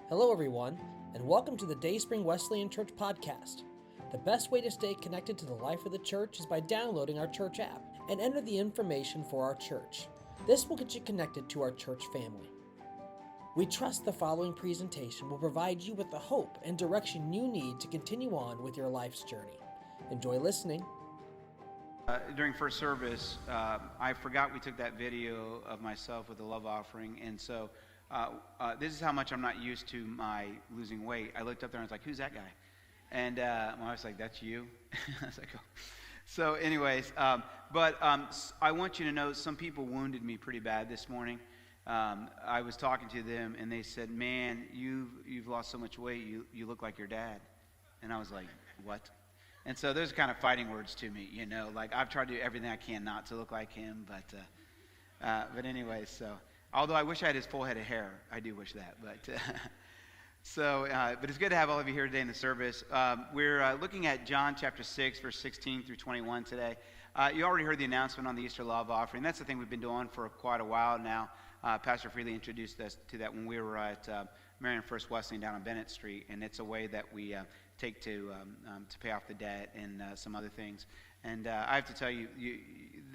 Hello everyone, and welcome to the Dayspring Wesleyan Church podcast. The best way to stay connected to the life of the church is by downloading our church app and enter the information for our church. This will get you connected to our church family. We trust the following presentation will provide you with the hope and direction you need to continue on with your life's journey. Enjoy listening. During first service, I forgot we took that video of myself with the love offering, and so this is how much I'm not used to my losing weight. I looked up there and I was like, who's that guy? And my wife's like, that's you? I was like, oh. So anyways, but I want you to know some people wounded me pretty bad this morning. I was talking to them and they said, man, you've lost so much weight, you look like your dad. And I was like, what? And so those are kind of fighting words to me, you know, like I've tried to do everything I can not to look like him, but anyway, so although I wish I had his full head of hair, I do wish that, but but it's good to have all of you here today in the service. We're looking at John chapter 6, verse 16 through 21 today. You already heard the announcement on the Easter love offering. That's the thing we've been doing for quite a while now. Pastor Freely introduced us to that when we were at Marion First Wesleyan down on Bennett Street, and it's a way that we take to pay off the debt and some other things. And I have to tell you,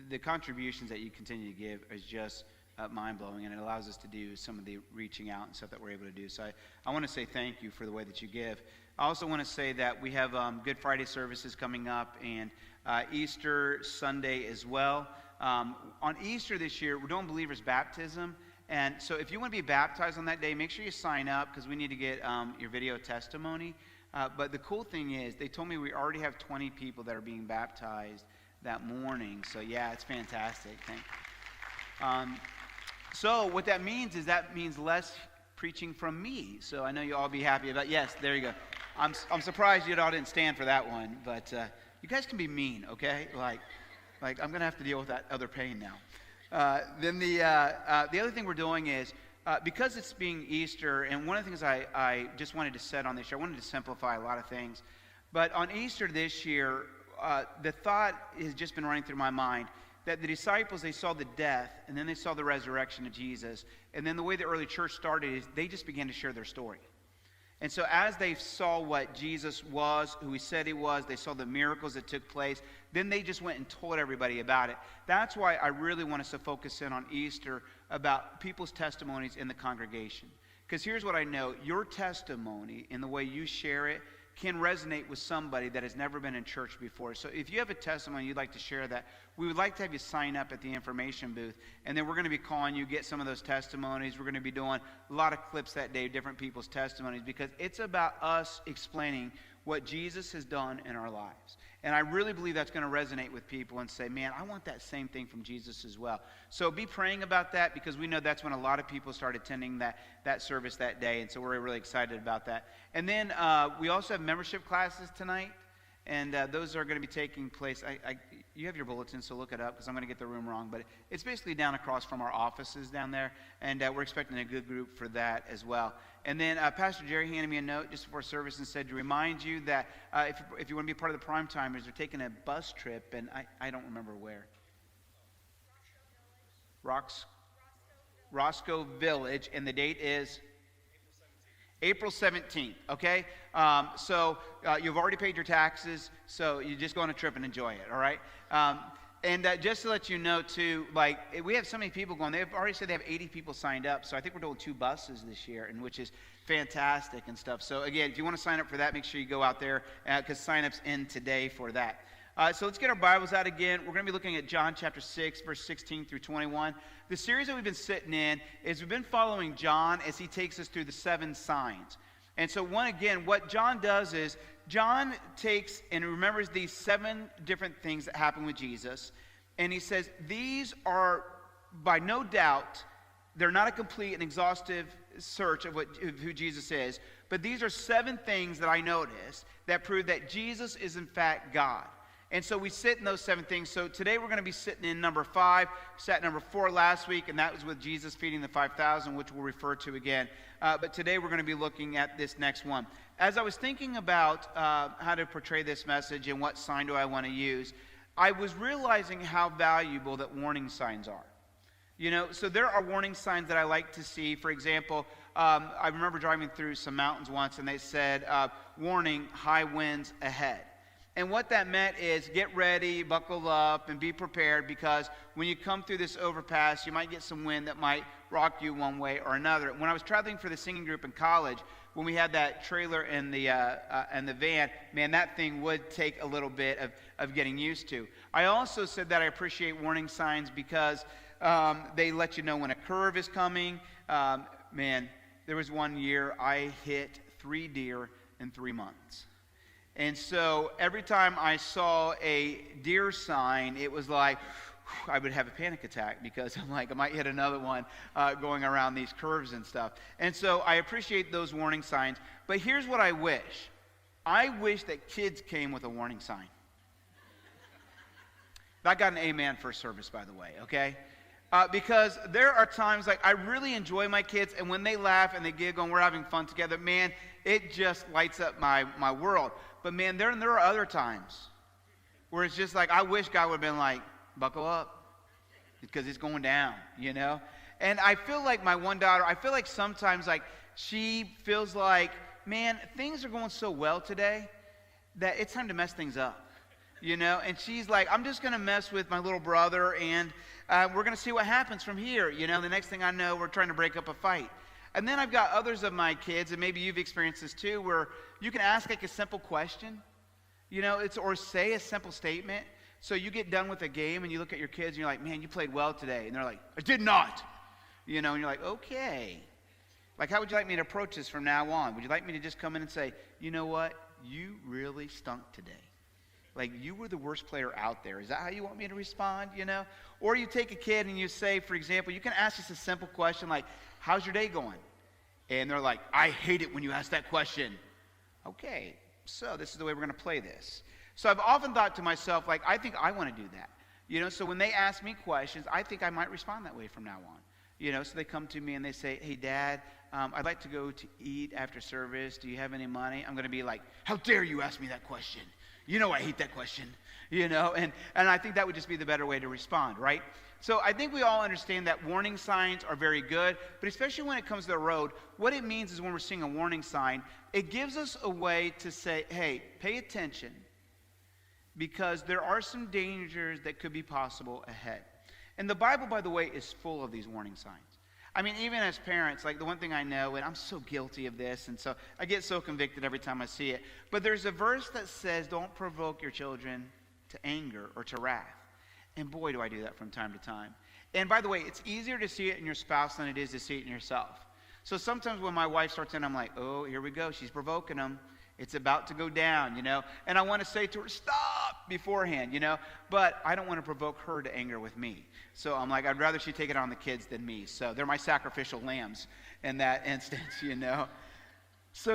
the contributions that you continue to give is just mind-blowing, and it allows us to do some of the reaching out and stuff that we're able to do. So I want to say thank you for the way that you give. I also want to say that we have Good Friday services coming up and Easter Sunday as well. On Easter this year, we're doing believers' baptism. And so if you want to be baptized on that day, make sure you sign up because we need to get your video testimony. But the cool thing is they told me we already have 20 people that are being baptized that morning. So yeah, it's fantastic. So what that means is less preaching from me. So I know you'll all be happy about. Yes, there you go. I'm surprised you all didn't stand for that one, but you guys can be mean, okay? Like I'm gonna have to deal with that other pain now. Then the other thing we're doing is because it's being Easter, and one of the things I just wanted to set on this year, I wanted to simplify a lot of things, but on Easter this year, the thought has just been running through my mind that the disciples, they saw the death, and then they saw the resurrection of Jesus. And then the way the early church started is they just began to share their story. And so as they saw what Jesus was, who he said he was, they saw the miracles that took place, then they just went and told everybody about it. That's why I really want us to focus in on Easter about people's testimonies in the congregation. Because here's what I know, your testimony and the way you share it can resonate with somebody that has never been in church before. So if you have a testimony you'd like to share that, we would like to have you sign up at the information booth, and then we're going to be calling you, get some of those testimonies. We're going to be doing a lot of clips that day, different people's testimonies, because it's about us explaining what Jesus has done in our lives. And I really believe that's going to resonate with people and say, man, I want that same thing from Jesus as well. So be praying about that, because we know that's when a lot of people start attending that service that day. And so we're really excited about that. And then we also have membership classes tonight. And those are going to be taking place. You have your bulletin, so look it up because I'm going to get the room wrong. But it's basically down across from our offices down there. And we're expecting a good group for that as well. And then Pastor Jerry handed me a note just before service and said to remind you that if you want to be part of the Prime Timers, they're taking a bus trip. And I don't remember where. Roscoe Village. And the date is? April 17th, okay? So you've already paid your taxes, so you just go on a trip and enjoy it, all right? And just to let you know, too, like, we have so many people going. They've already said they have 80 people signed up, so I think we're doing 2 buses this year, and which is fantastic and stuff. So, again, if you want to sign up for that, make sure you go out there, because sign-up's in today for that. So let's get our Bibles out again. We're going to be looking at John chapter 6, verse 16 through 21. The series that we've been sitting in is we've been following John as he takes us through the 7 signs. And so what John does is John takes and remembers these 7 different things that happen with Jesus. And he says, these are, by no doubt, they're not a complete and exhaustive search of who Jesus is. But these are 7 things that I noticed that prove that Jesus is in fact God. And so we sit in those 7 things. So today we're going to be sitting in number 5. Sat number 4 last week, and that was with Jesus feeding the 5,000, which we'll refer to again. But today we're going to be looking at this next one. As I was thinking about how to portray this message and what sign do I want to use, I was realizing how valuable that warning signs are. So there are warning signs that I like to see. For example, I remember driving through some mountains once, and they said, warning, high winds ahead. And what that meant is get ready, buckle up, and be prepared, because when you come through this overpass, you might get some wind that might rock you one way or another. When I was traveling for the singing group in college, when we had that trailer and the van, man, that thing would take a little bit of getting used to. I also said that I appreciate warning signs because they let you know when a curve is coming. Man, there was one year I hit 3 deer in 3 months. And so every time I saw a deer sign, it was like, I would have a panic attack, because I'm like, I might hit another one going around these curves and stuff. And so I appreciate those warning signs. But here's what I wish. I wish that kids came with a warning sign. That got an amen for service, by the way, okay? Because there are times, like, I really enjoy my kids, and when they laugh and they giggle and we're having fun together, man, it just lights up my world. But man, there are other times where it's just like, I wish God would have been like, buckle up, because it's going down, And I feel like my one daughter, I feel like sometimes, like, she feels like, man, things are going so well today that it's time to mess things up, And she's like, I'm just going to mess with my little brother, and we're going to see what happens from here, The next thing I know, we're trying to break up a fight. And then I've got others of my kids, and maybe you've experienced this too, where you can ask like a simple question, or say a simple statement. So you get done with a game and you look at your kids and you're like, man, you played well today. And they're like, I did not. And you're like, okay. Like, how would you like me to approach this from now on? Would you like me to just come in and say, you know what? You really stunk today. Like, you were the worst player out there. Is that how you want me to respond, Or you take a kid and you say, for example, you can ask just a simple question like, how's your day going? And they're like, I hate it when you ask that question. Okay, so this is the way we're going to play this. So I've often thought to myself, like, I think I want to do that. So when they ask me questions, I think I might respond that way from now on. So they come to me and they say, hey, Dad, I'd like to go to eat after service. Do you have any money? I'm going to be like, how dare you ask me that question? I hate that question, and I think that would just be the better way to respond, right? So I think we all understand that warning signs are very good, but especially when it comes to the road, what it means is when we're seeing a warning sign, it gives us a way to say, hey, pay attention, because there are some dangers that could be possible ahead. And the Bible, by the way, is full of these warning signs. I mean, even as parents, like, the one thing I know, and I'm so guilty of this, and so I get so convicted every time I see it, but there's a verse that says, don't provoke your children to anger or to wrath. And boy, do I do that from time to time. And by the way, it's easier to see it in your spouse than it is to see it in yourself. So sometimes when my wife starts in, I'm like, oh, here we go. She's provoking them. It's about to go down, And I want to say to her, stop, beforehand, But I don't want to provoke her to anger with me. So I'm like, I'd rather she take it on the kids than me. So they're my sacrificial lambs in that instance, So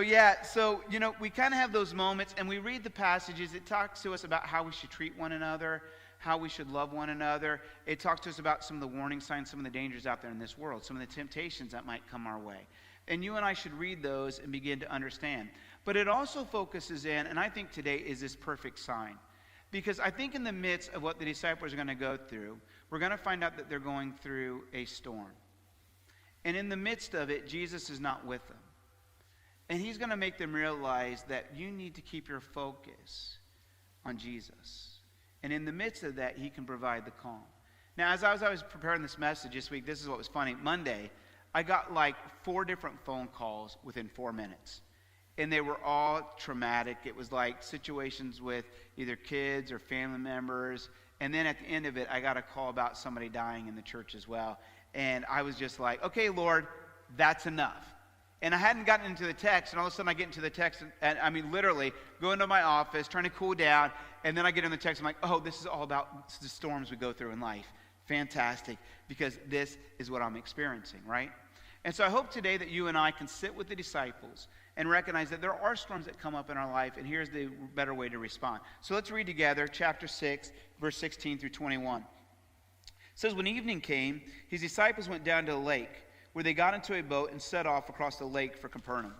we kind of have those moments, and we read the passages. It talks to us about how we should treat one another, how we should love one another. It talks to us about some of the warning signs, some of the dangers out there in this world, some of the temptations that might come our way. And you and I should read those and begin to understand. But it also focuses in, and I think today is this perfect sign. Because I think in the midst of what the disciples are going to go through, we're going to find out that they're going through a storm. And in the midst of it, Jesus is not with them. And he's going to make them realize that you need to keep your focus on Jesus. And in the midst of that, he can provide the calm. Now, as I was preparing this message this week, this is what was funny. Monday, I got like 4 different phone calls within 4 minutes. And they were all traumatic. It was like situations with either kids or family members. And then at the end of it, I got a call about somebody dying in the church as well. And I was just like, okay, Lord, that's enough. And I hadn't gotten into the text, and all of a sudden I get into the text, and I mean literally go into my office, trying to cool down, and then I get in the text, I'm like, oh, this is all about the storms we go through in life. Fantastic, because this is what I'm experiencing, right? And so I hope today that you and I can sit with the disciples and recognize that there are storms that come up in our life, and here's the better way to respond. So let's read together chapter 6, verse 16 through 21. It says, when evening came, his disciples went down to the lake, where they got into a boat and set off across the lake for Capernaum.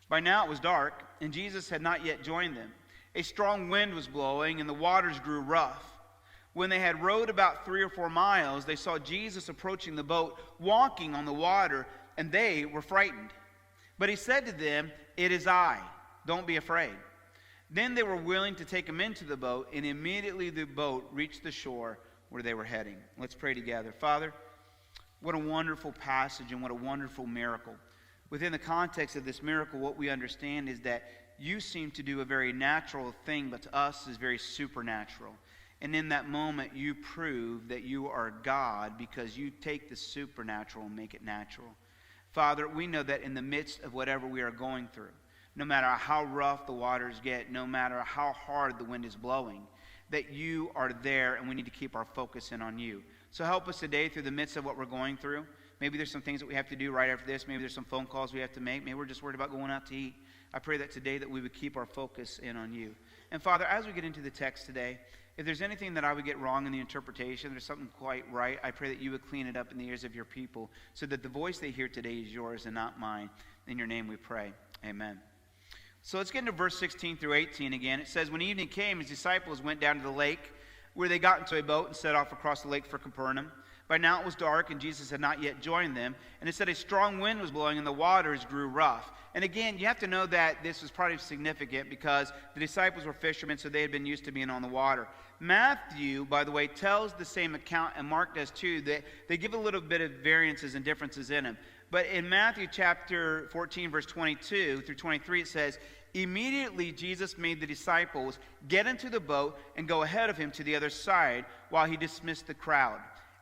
By now it was dark, and Jesus had not yet joined them. A strong wind was blowing, and the waters grew rough. When they had rowed about 3 or 4 miles, they saw Jesus approaching the boat, walking on the water, and they were frightened. But he said to them, "It is I. Don't be afraid." Then they were willing to take him into the boat, and immediately the boat reached the shore where they were heading. Let's pray together. Father, what a wonderful passage and what a wonderful miracle. Within the context of this miracle, what we understand is that you seem to do a very natural thing, but to us is very supernatural. And in that moment, you prove that you are God because you take the supernatural and make it natural. Father, we know that in the midst of whatever we are going through, no matter how rough the waters get, no matter how hard the wind is blowing, that you are there and we need to keep our focus in on you. So help us today through the midst of what we're going through. Maybe there's some things that we have to do right after this. Maybe there's some phone calls we have to make. Maybe we're just worried about going out to eat. I pray that today that we would keep our focus in on you. And Father, as we get into the text today, if there's anything that I would get wrong in the interpretation, there's something quite right, I pray that you would clean it up in the ears of your people so that the voice they hear today is yours and not mine. In your name we pray. Amen. So let's get into verse 16 through 18 again. It says, when evening came, his disciples went down to the lake, where they got into a boat and set off across the lake for Capernaum. By now it was dark, and Jesus had not yet joined them. And it said a strong wind was blowing, and the waters grew rough. And again, you have to know that this was probably significant because the disciples were fishermen, so they had been used to being on the water. Matthew, by the way, tells the same account, and Mark does too. They give a little bit of variances and differences in them. But in Matthew chapter 14, verse 22 through 23, it says, immediately Jesus made the disciples get into the boat and go ahead of him to the other side while he dismissed the crowd.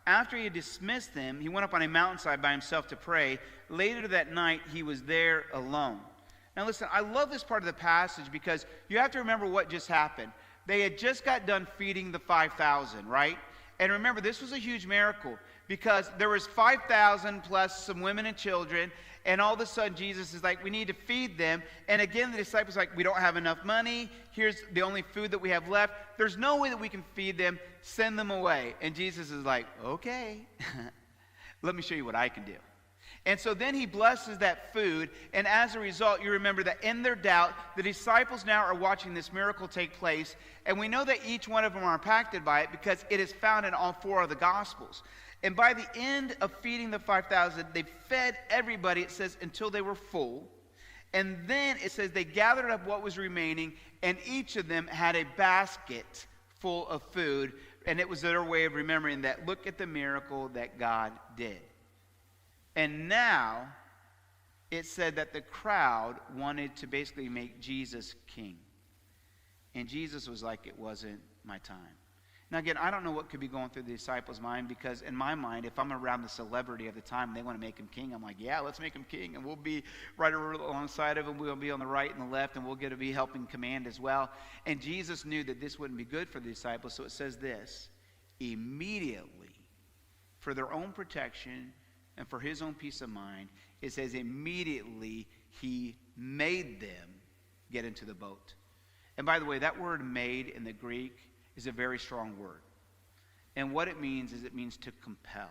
After he had dismissed them, he went up on a mountainside by himself to pray. Later that night, he was there alone. Now listen, I love this part of the passage because you have to remember what just happened. They had just got done feeding the 5,000, right? And remember, this was a huge miracle because there was 5,000 plus some women and children, and all of a sudden Jesus is like, we need to feed them. And again, the disciples are like, we don't have enough money. Here's the only food that we have left. There's no way that we can feed them. Send them away. And Jesus is like, okay, let me show you what I can do. And so then he blesses that food, and as a result, you remember that in their doubt, the disciples now are watching this miracle take place, and we know that each one of them are impacted by it because it is found in all 4 of the Gospels. And by the end of feeding the 5,000, they fed everybody, it says, until they were full. And then it says they gathered up what was remaining, and each of them had a basket full of food, and it was their way of remembering that, look at the miracle that God did. And now, it said that the crowd wanted to basically make Jesus king. And Jesus was like, it wasn't my time. Now again, I don't know what could be going through the disciples' mind because in my mind, if I'm around the celebrity of the time and they want to make him king, I'm like, yeah, let's make him king. And we'll be right alongside of him. We'll be on the right and the left, and we'll get to be helping command as well. And Jesus knew that this wouldn't be good for the disciples. So it says this, immediately, for their own protection and for his own peace of mind, it says immediately he made them get into the boat. And by the way, that word made in the Greek is a very strong word. And what it means is it means to compel.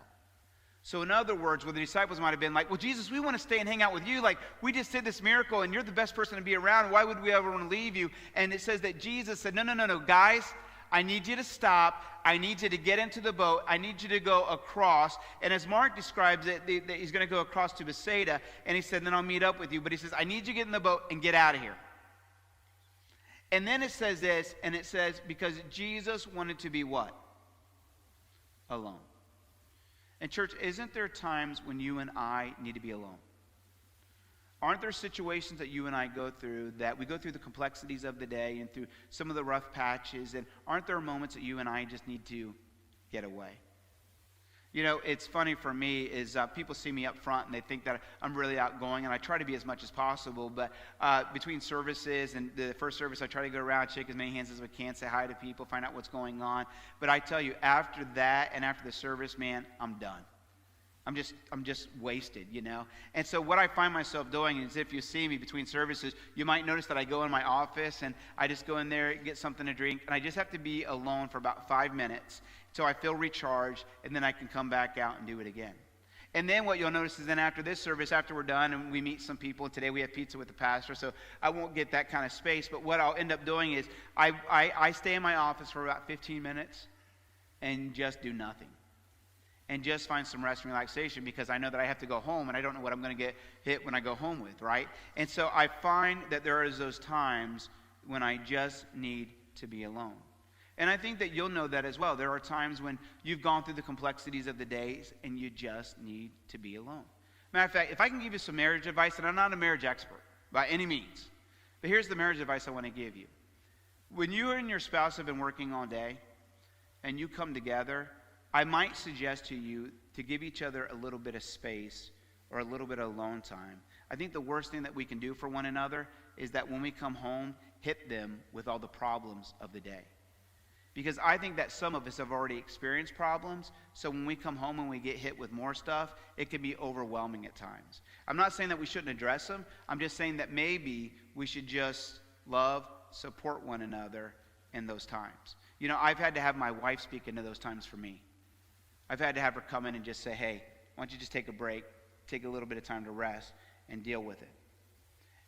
So in other words, where the disciples might have been like, well, Jesus, we want to stay and hang out with you. Like, we just did this miracle, and you're the best person to be around. Why would we ever want to leave you? And it says that Jesus said, no, guys, I need you to stop. I need you to get into the boat. I need you to go across. And as Mark describes it, he's going to go across to Bethsaida. And he said, then I'll meet up with you. But he says, I need you to get in the boat and get out of here. And then it says this, and it says, because Jesus wanted to be what? Alone. And church, isn't there times when you and I need to be alone? Aren't there situations that you and I go through that we go through the complexities of the day and through some of the rough patches, and aren't there moments that you and I just need to get away? You know, it's funny for me is people see me up front and they think that I'm really outgoing, and I try to be as much as possible, but between services and the first service, I try to go around, shake as many hands as I can, say hi to people, find out what's going on. But I tell you, after that and after the service, man, I'm done. I'm just wasted, you know. And so what I find myself doing is, if you see me between services, you might notice that I go in my office and I just go in there, get something to drink, and I just have to be alone for about 5 minutes so I feel recharged, and then I can come back out and do it again. And then what you'll notice is then after this service, after we're done and we meet some people, today we have pizza with the pastor, so I won't get that kind of space, but what I'll end up doing is I stay in my office for about 15 minutes, and just do nothing. And just find some rest and relaxation because I know that I have to go home and I don't know what I'm going to get hit when I go home with, right? And so I find that there is those times when I just need to be alone. And I think that you'll know that as well. There are times when you've gone through the complexities of the days and you just need to be alone. Matter of fact, if I can give you some marriage advice, and I'm not a marriage expert by any means, but here's the marriage advice I want to give you. When you and your spouse have been working all day and you come together, I might suggest to you to give each other a little bit of space or a little bit of alone time. I think the worst thing that we can do for one another is that when we come home, hit them with all the problems of the day. Because I think that some of us have already experienced problems, so when we come home and we get hit with more stuff, it can be overwhelming at times. I'm not saying that we shouldn't address them. I'm just saying that maybe we should just love, support one another in those times. You know, I've had to have my wife speak into those times for me. I've had to have her come in and just say, hey, why don't you just take a break, take a little bit of time to rest, and deal with it.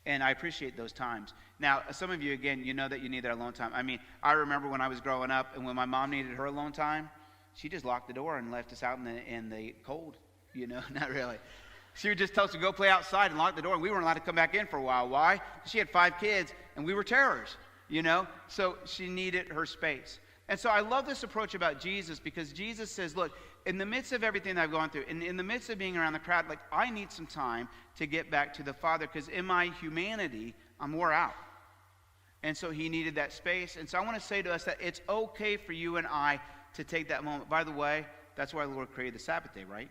And I appreciate those times. Now, some of you, again, you know that you need that alone time. I mean, I remember when I was growing up and when my mom needed her alone time, she just locked the door and left us out in the cold, you know, not really. She would just tell us to go play outside and lock the door, and we weren't allowed to come back in for a while. Why? She had 5 kids, and we were terrors, you know, so she needed her space. And so I love this approach about Jesus because Jesus says, look, in the midst of everything that I've gone through, in the midst of being around the crowd, like I need some time to get back to the Father because in my humanity, I'm wore out. And so he needed that space. And so I want to say to us that it's okay for you and I to take that moment. By the way, that's why the Lord created the Sabbath day, right?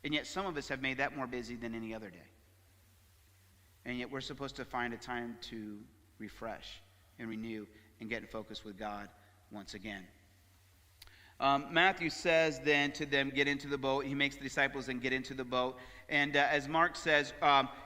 And yet some of us have made that more busy than any other day. And yet we're supposed to find a time to refresh and renew and get in focus with God once again. Matthew says then to them, get into the boat. He makes the disciples then get into the boat. And as Mark says,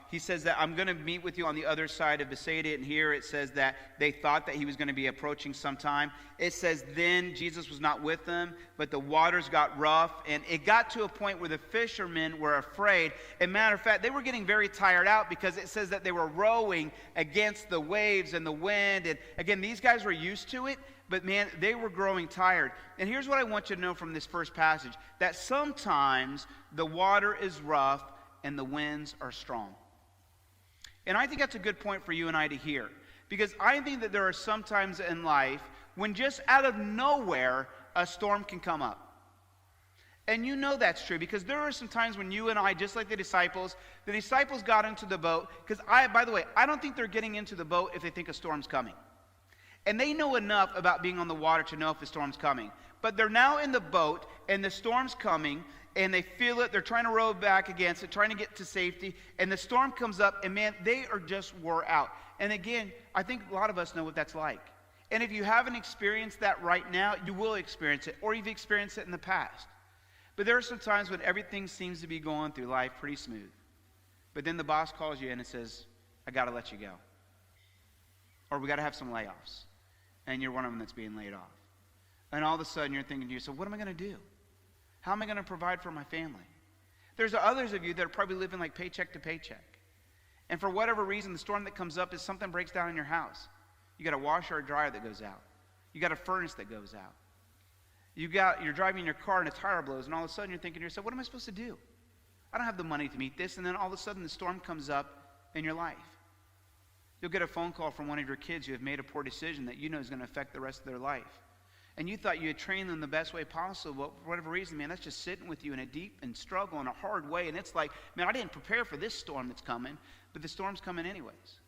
he says that I'm going to meet with you on the other side of Bethsaida. And here it says that they thought that he was going to be approaching sometime. It says then Jesus was not with them, but the waters got rough. And it got to a point where the fishermen were afraid. And matter of fact, they were getting very tired out because it says that they were rowing against the waves and the wind. And again, these guys were used to it. But man, they were growing tired. And here's what I want you to know from this first passage. That sometimes the water is rough and the winds are strong. And I think that's a good point for you and I to hear. Because I think that there are some times in life when just out of nowhere a storm can come up. And you know that's true because there are some times when you and I, just like the disciples got into the boat. Because by the way, I don't think they're getting into the boat if they think a storm's coming. And they know enough about being on the water to know if the storm's coming. But they're now in the boat, and the storm's coming, and they feel it. They're trying to row back against it, trying to get to safety. And the storm comes up, and man, they are just wore out. And again, I think a lot of us know what that's like. And if you haven't experienced that right now, you will experience it, or you've experienced it in the past. But there are some times when everything seems to be going through life pretty smooth. But then the boss calls you in and says, I got to let you go. Or we got to have some layoffs. And you're one of them that's being laid off. And all of a sudden you're thinking to yourself, what am I going to do? How am I going to provide for my family? There's others of you that are probably living like paycheck to paycheck. And for whatever reason, the storm that comes up is something breaks down in your house. You got a washer or a dryer that goes out. You got a furnace that goes out. You're driving your car and a tire blows, and all of a sudden you're thinking to yourself, what am I supposed to do? I don't have the money to meet this. And then all of a sudden the storm comes up in your life. You'll get a phone call from one of your kids who have made a poor decision that you know is going to affect the rest of their life. And you thought you had trained them the best way possible, but for whatever reason, man, that's just sitting with you in a deep and struggle in a hard way. And it's like, man, I didn't prepare for this storm that's coming, but the storm's coming anyways.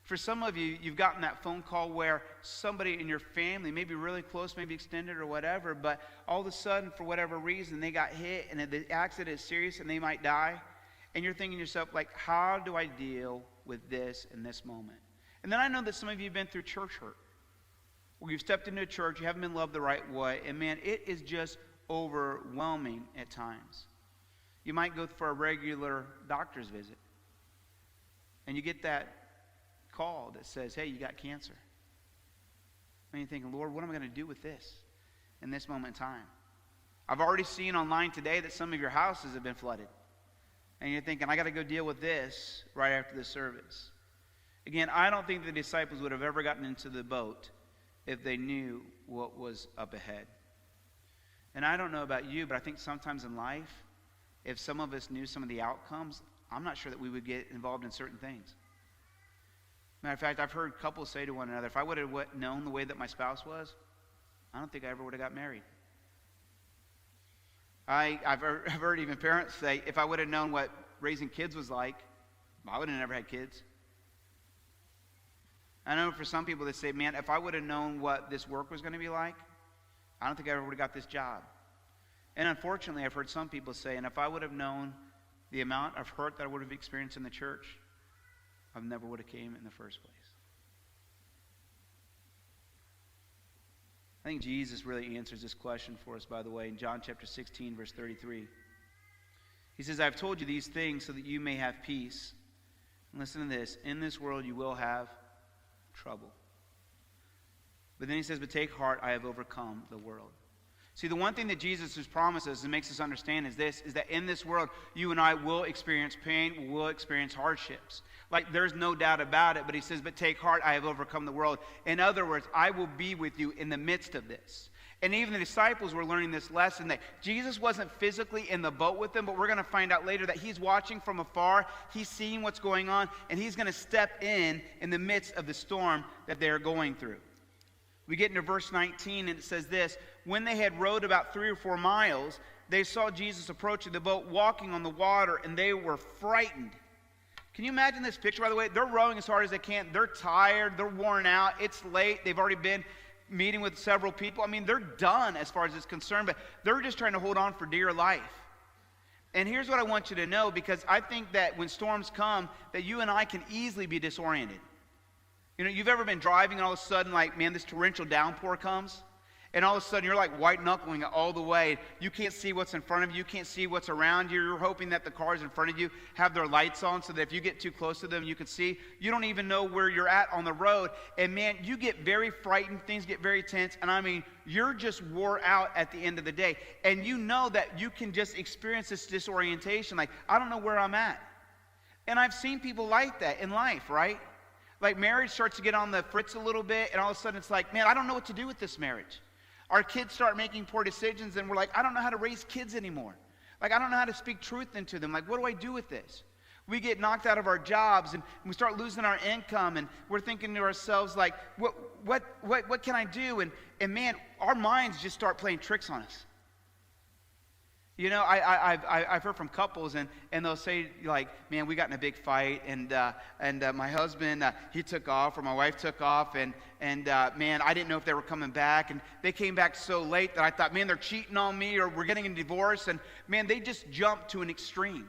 For some of you, you've gotten that phone call where somebody in your family, maybe really close, maybe extended or whatever, but all of a sudden, for whatever reason, they got hit and the accident is serious and they might die. And you're thinking to yourself, like, how do I deal with this in this moment? And then I know that some of you have been through church hurt. Where you've stepped into a church, you haven't been loved the right way, and man, it is just overwhelming at times. You might go for a regular doctor's visit, and you get that call that says, hey, you got cancer. And you're thinking, Lord, what am I going to do with this in this moment in time? I've already seen online today that some of your houses have been flooded. And you're thinking, I got to go deal with this right after the service. Again, I don't think the disciples would have ever gotten into the boat if they knew what was up ahead. And I don't know about you, but I think sometimes in life, if some of us knew some of the outcomes, I'm not sure that we would get involved in certain things. Matter of fact, I've heard couples say to one another, if I would have known the way that my spouse was, I don't think I ever would have got married. I've heard even parents say, if I would have known what raising kids was like, I would have never had kids. I know for some people that say, man, if I would have known what this work was going to be like, I don't think I ever would have got this job. And unfortunately, I've heard some people say, and if I would have known the amount of hurt that I would have experienced in the church, I never would have came in the first place. I think Jesus really answers this question for us, by the way, in John chapter 16, verse 33. He says, I've told you these things so that you may have peace. And listen to this. In this world you will have trouble. But then he says, but take heart, I have overcome the world. See, the one thing that Jesus has promised us and makes us understand is this, is that in this world, you and I will experience pain, we will experience hardships. Like, there's no doubt about it, but he says, but take heart, I have overcome the world. In other words, I will be with you in the midst of this. And even the disciples were learning this lesson that Jesus wasn't physically in the boat with them, but we're going to find out later that he's watching from afar, he's seeing what's going on, and he's going to step in the midst of the storm that they're going through. We get into verse 19, and it says this, when they had rowed about 3 or 4 miles, they saw Jesus approaching the boat, walking on the water, and they were frightened. Can you imagine this picture, by the way? They're rowing as hard as they can. They're tired. They're worn out. It's late. They've already been meeting with several people. I mean, they're done as far as it's concerned, but they're just trying to hold on for dear life. And here's what I want you to know, because I think that when storms come, that you and I can easily be disoriented. You know, you've ever been driving and all of a sudden, like, man, this torrential downpour comes, and all of a sudden you're like white-knuckling it all the way. You can't see what's in front of you. You can't see what's around you. You're hoping that the cars in front of you have their lights on so that if you get too close to them, you can see. You don't even know where you're at on the road. And, man, you get very frightened. Things get very tense. And, I mean, you're just wore out at the end of the day. And you know that you can just experience this disorientation. Like, I don't know where I'm at. And I've seen people like that in life, right? Like, marriage starts to get on the fritz a little bit, and all of a sudden it's like, man, I don't know what to do with this marriage. Our kids start making poor decisions, and we're like, I don't know how to raise kids anymore. Like, I don't know how to speak truth into them. Like, what do I do with this? We get knocked out of our jobs, and we start losing our income, and we're thinking to ourselves, like, what can I do? And man, our minds just start playing tricks on us. You know, I've heard from couples, and they'll say, like, man, we got in a big fight, and my husband, he took off, or my wife took off, and man, I didn't know if they were coming back, and they came back so late that I thought, man, they're cheating on me, or we're getting a divorce, and man, they just jump to an extreme.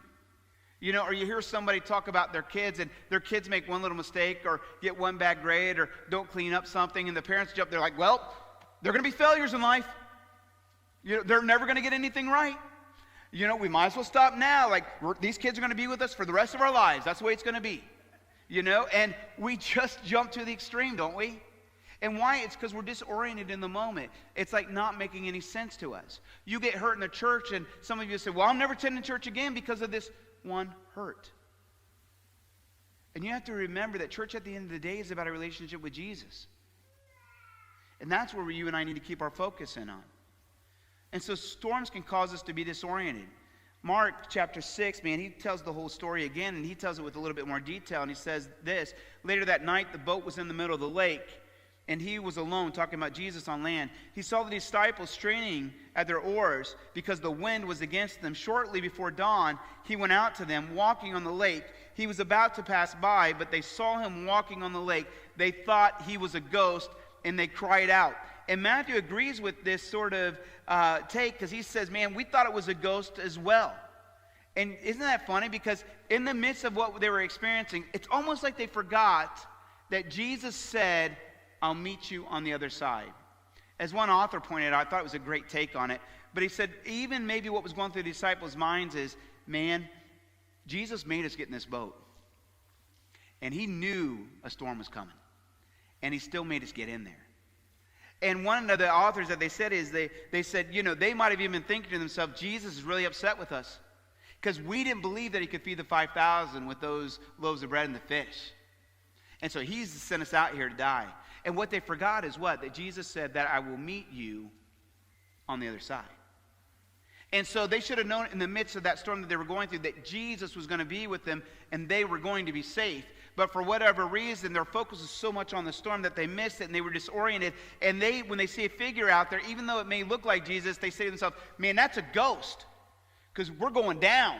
You know, or you hear somebody talk about their kids, and their kids make one little mistake, or get one bad grade, or don't clean up something, and the parents jump, they're like, well, they're going to be failures in life. You know, they're never going to get anything right. You know, we might as well stop now. Like, these kids are going to be with us for the rest of our lives. That's the way it's going to be. You know, and we just jump to the extreme, don't we? And why? It's because we're disoriented in the moment. It's like not making any sense to us. You get hurt in the church, and some of you say, well, I'm never attending church again because of this one hurt. And you have to remember that church at the end of the day is about a relationship with Jesus. And that's where you and I need to keep our focus in on. And so storms can cause us to be disoriented. Mark chapter 6, man, he tells the whole story again, and he tells it with a little bit more detail, and he says this, later that night the boat was in the middle of the lake, and he was alone, talking about Jesus on land. He saw the disciples straining at their oars because the wind was against them. Shortly before dawn, he went out to them, walking on the lake. He was about to pass by, but they saw him walking on the lake. They thought he was a ghost, and they cried out. And Matthew agrees with this sort of take, because he says, man, we thought it was a ghost as well. And isn't that funny? Because in the midst of what they were experiencing, it's almost like they forgot that Jesus said, I'll meet you on the other side. As one author pointed out, I thought it was a great take on it, but he said even maybe what was going through the disciples' minds is, man, Jesus made us get in this boat. And he knew a storm was coming. And he still made us get in there. And one of the authors that they said is, they said, you know, they might have even been thinking to themselves, Jesus is really upset with us. Because we didn't believe that he could feed the 5,000 with those loaves of bread and the fish. And so he's sent us out here to die. And what they forgot is what? That Jesus said that I will meet you on the other side. And so they should have known in the midst of that storm that they were going through that Jesus was going to be with them and they were going to be safe. But for whatever reason, their focus was so much on the storm that they missed it and they were disoriented. And when they see a figure out there, even though it may look like Jesus, they say to themselves, man, that's a ghost because we're going down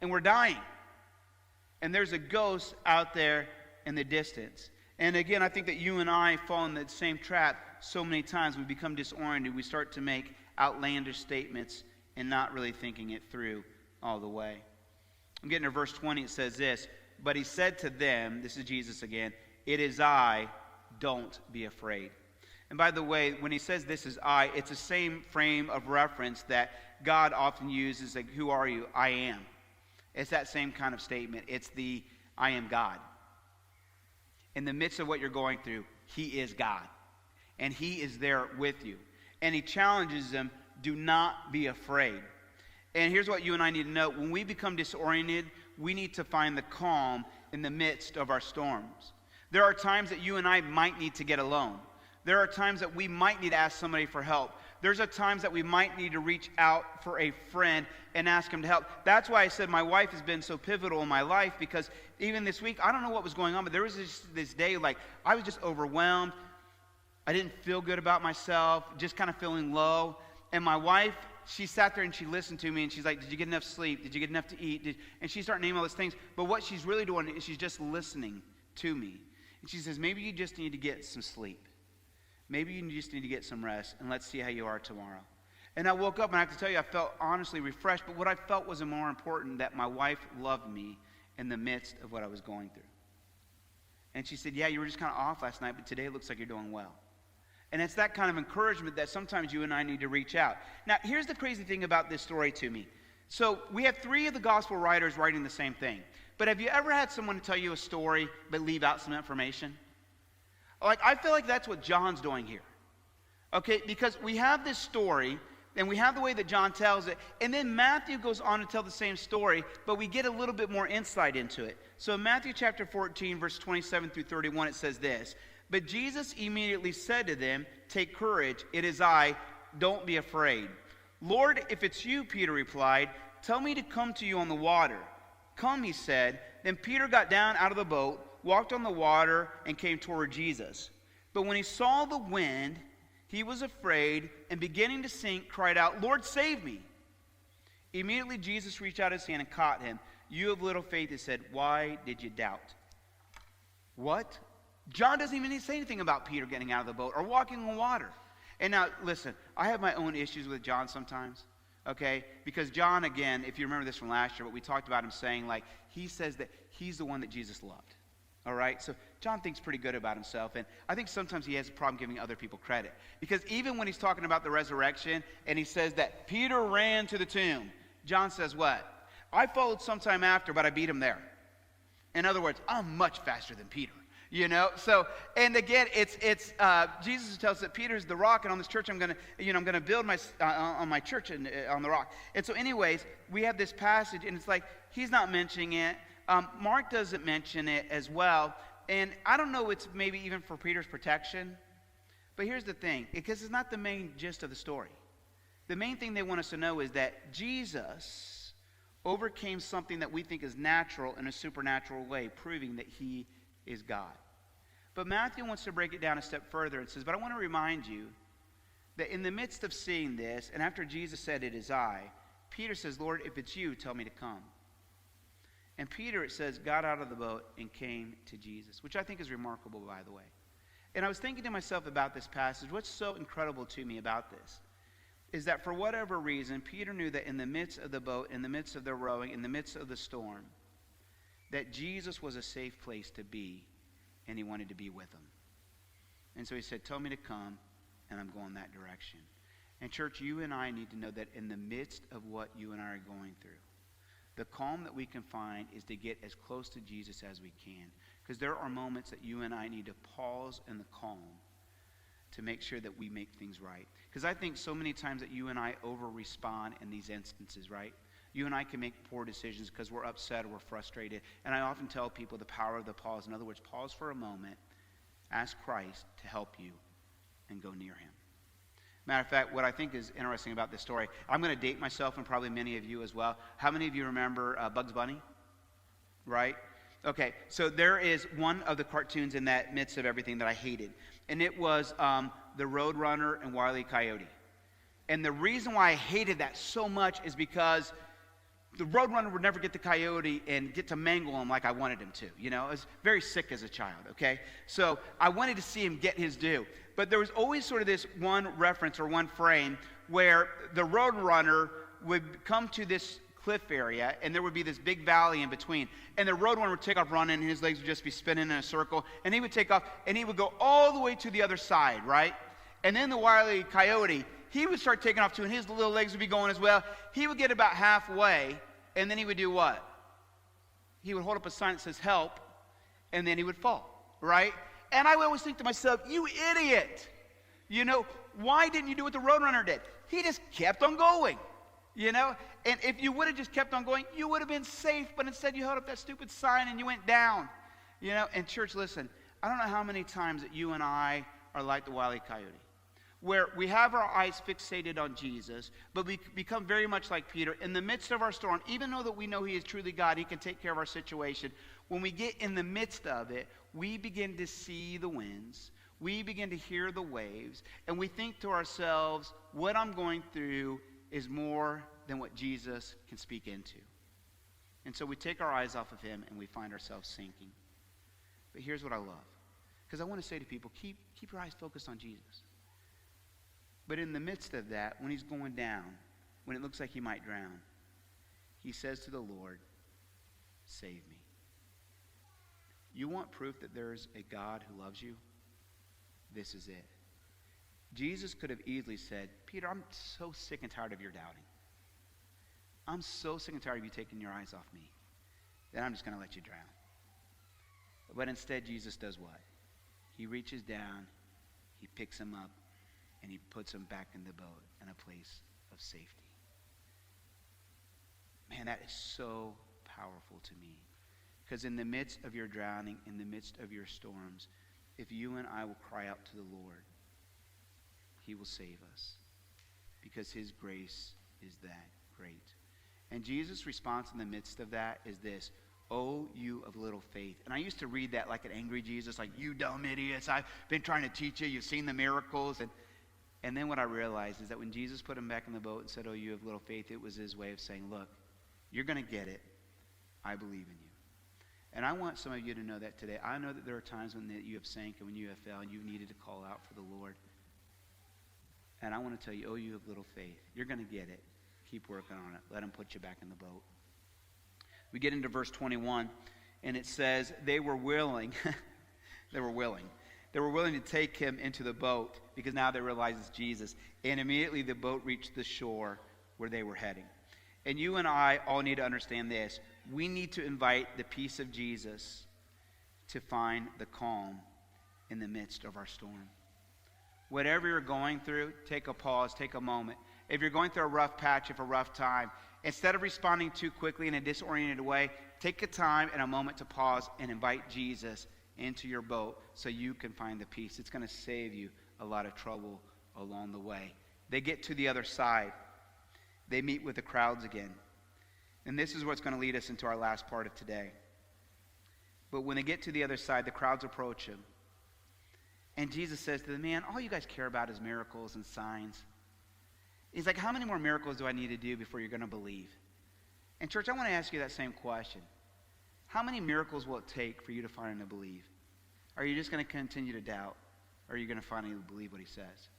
and we're dying. And there's a ghost out there in the distance. And again, I think that you and I fall in that same trap so many times. We become disoriented. We start to make outlandish statements and not really thinking it through all the way. I'm getting to verse 20. It says this, but he said to them, this is Jesus again, it is I, don't be afraid. And by the way, when he says this is I, it's the same frame of reference that God often uses, like, who are you? I am. It's that same kind of statement. It's the I am God. In the midst of what you're going through, he is God. And he is there with you. And he challenges them, do not be afraid. And here's what you and I need to know. When we become disoriented, we need to find the calm in the midst of our storms. There are times that you and I might need to get alone. There are times that we might need to ask somebody for help. There's times that we might need to reach out for a friend and ask him to help. That's why I said my wife has been so pivotal in my life, because even this week, I don't know what was going on, but there was this day, like, I was just overwhelmed. I didn't feel good about myself, just kind of feeling low. And my wife, she sat there and she listened to me and she's like, did you get enough sleep? Did you get enough to eat? And she started naming all those things. But what she's really doing is she's just listening to me. And she says, maybe you just need to get some sleep. Maybe you just need to get some rest, and let's see how you are tomorrow. And I woke up, and I have to tell you, I felt honestly refreshed. But what I felt was more important, that my wife loved me in the midst of what I was going through. And she said, yeah, you were just kind of off last night, but today it looks like you're doing well. And it's that kind of encouragement that sometimes you and I need to reach out. Now, here's the crazy thing about this story to me. So we have 3 of the gospel writers writing the same thing. But have you ever had someone tell you a story but leave out some information? Like, I feel like that's what John's doing here. Okay, because we have this story, and we have the way that John tells it, and then Matthew goes on to tell the same story, but we get a little bit more insight into it. So in Matthew chapter 14, verse 27 through 31, it says this, but Jesus immediately said to them, take courage, it is I, don't be afraid. Lord, if it's you, Peter replied, tell me to come to you on the water. Come, he said. Then Peter got down out of the boat, walked on the water, and came toward Jesus. But when he saw the wind, he was afraid, and beginning to sink, cried out, Lord, save me. Immediately Jesus reached out his hand and caught him. You have little faith, he said, why did you doubt? What? John doesn't even need to say anything about Peter getting out of the boat or walking on water. And now, listen, I have my own issues with John sometimes, okay? Because John, again, if you remember this from last year, what we talked about him saying, like, he says that he's the one that Jesus loved. All right, so John thinks pretty good about himself, and I think sometimes he has a problem giving other people credit. Because even when he's talking about the resurrection, and he says that Peter ran to the tomb, John says what? I followed sometime after, but I beat him there. In other words, I'm much faster than Peter, you know? So, and again, it's Jesus tells us that Peter's the rock, and on this church I'm gonna build on my church on the rock. And so, anyways, we have this passage, and it's like he's not mentioning it. Mark doesn't mention it as well. And I don't know, it's maybe even for Peter's protection. But here's the thing, because it's not the main gist of the story. The main thing they want us to know is that Jesus overcame something that we think is natural in a supernatural way, proving that he is God. But Matthew wants to break it down a step further and says, but I want to remind you that in the midst of seeing this, and after Jesus said, it is I, Peter says, Lord, if it's you, tell me to come. And Peter, it says, got out of the boat and came to Jesus, which I think is remarkable, by the way. And I was thinking to myself about this passage, what's so incredible to me about this is that for whatever reason, Peter knew that in the midst of the boat, in the midst of the rowing, in the midst of the storm, that Jesus was a safe place to be, and he wanted to be with him. And so he said, tell me to come, and I'm going that direction. And church, you and I need to know that in the midst of what you and I are going through, the calm that we can find is to get as close to Jesus as we can. Because there are moments that you and I need to pause in the calm to make sure that we make things right. Because I think so many times that you and I over-respond in these instances, right? You and I can make poor decisions because we're upset or we're frustrated. And I often tell people the power of the pause. In other words, pause for a moment, ask Christ to help you, and go near him. Matter of fact, what I think is interesting about this story, I'm going to date myself and probably many of you as well. How many of you remember Bugs Bunny? Right? Okay, so there is one of the cartoons in that midst of everything that I hated. And it was the Roadrunner and Wile E. Coyote. And the reason why I hated that so much is because the Roadrunner would never get the coyote and get to mangle him like I wanted him to. You know, I was very sick as a child, okay? So I wanted to see him get his due. But there was always sort of this one reference or one frame where the Roadrunner would come to this cliff area, and there would be this big valley in between. And the Roadrunner would take off running, and his legs would just be spinning in a circle. And he would take off, and he would go all the way to the other side, right? And then the Wile E. Coyote, he would start taking off too, and his little legs would be going as well. He would get about halfway, and then he would do what? He would hold up a sign that says help, and then he would fall, right? And I would always think to myself, you idiot! You know, why didn't you do what the Roadrunner did? He just kept on going, you know? And if you would have just kept on going, you would have been safe, but instead you held up that stupid sign and you went down, you know? And church, listen, I don't know how many times that you and I are like the Wile E. Coyote, where we have our eyes fixated on Jesus, but we become very much like Peter. In the midst of our storm, even though that we know he is truly God, he can take care of our situation, when we get in the midst of it, we begin to see the winds, we begin to hear the waves, and we think to ourselves, what I'm going through is more than what Jesus can speak into. And so we take our eyes off of him and we find ourselves sinking. But here's what I love. Because I want to say to people, keep your eyes focused on Jesus. But in the midst of that, when he's going down, when it looks like he might drown, he says to the Lord, save me. You want proof that there's a God who loves you? This is it. Jesus could have easily said, Peter, I'm so sick and tired of your doubting. I'm so sick and tired of you taking your eyes off me that I'm just going to let you drown. But instead, Jesus does what? He reaches down, he picks him up, and he puts him back in the boat in a place of safety. Man, that is so powerful to me. Because in the midst of your drowning, in the midst of your storms, if you and I will cry out to the Lord, he will save us. Because his grace is that great. And Jesus' response in the midst of that is this, "Oh, you of little faith." And I used to read that like an angry Jesus, like, you dumb idiots, I've been trying to teach you, you've seen the miracles. And then what I realized is that when Jesus put him back in the boat and said, "Oh, you of little faith," it was his way of saying, look, you're going to get it. I believe in you. And I want some of you to know that today. I know that there are times when you have sank and when you have failed and you've needed to call out for the Lord. And I want to tell you, oh, you have little faith. You're going to get it. Keep working on it. Let him put you back in the boat. We get into verse 21, and it says, they were willing. They were willing. They were willing to take him into the boat because now they realize it's Jesus. And immediately the boat reached the shore where they were heading. And you and I all need to understand this. We need to invite the peace of Jesus to find the calm in the midst of our storm. Whatever you're going through, take a pause, take a moment. If you're going through a rough patch, a rough time, instead of responding too quickly in a disoriented way, take a time and a moment to pause and invite Jesus into your boat so you can find the peace. It's going to save you a lot of trouble along the way. They get to the other side. They meet with the crowds again. And this is what's going to lead us into our last part of today. But when they get to the other side, the crowds approach him. And Jesus says to them, man, all you guys care about is miracles and signs. He's like, how many more miracles do I need to do before you're going to believe? And church, I want to ask you that same question. How many miracles will it take for you to finally believe? Are you just going to continue to doubt? Or are you going to finally believe what he says?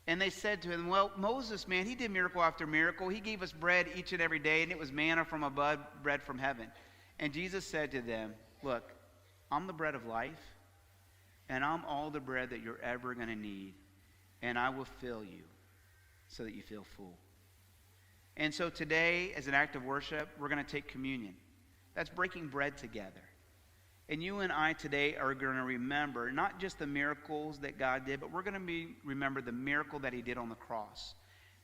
And they said to him, well, Moses, man, he did miracle after miracle. He gave us bread each and every day, and it was manna from above, bread from heaven. And Jesus said to them, look, I'm the bread of life, and I'm all the bread that you're ever going to need, and I will fill you so that you feel full. And so today, as an act of worship, we're going to take communion. That's breaking bread together. And you and I today are going to remember not just the miracles that God did, but we're going to remember the miracle that he did on the cross.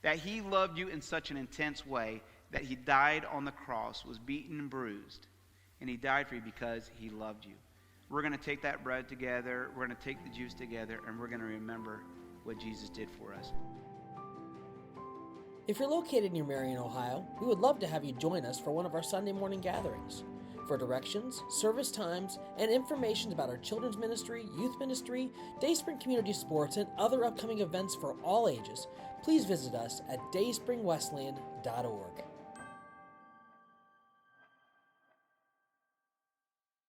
That he loved you in such an intense way that he died on the cross, was beaten and bruised. And he died for you because he loved you. We're going to take that bread together, we're going to take the juice together, and we're going to remember what Jesus did for us. If you're located near Marion, Ohio, we would love to have you join us for one of our Sunday morning gatherings. For directions, service times, and information about our children's ministry, youth ministry, Dayspring Community Sports, and other upcoming events for all ages, please visit us at dayspringwesleyan.org.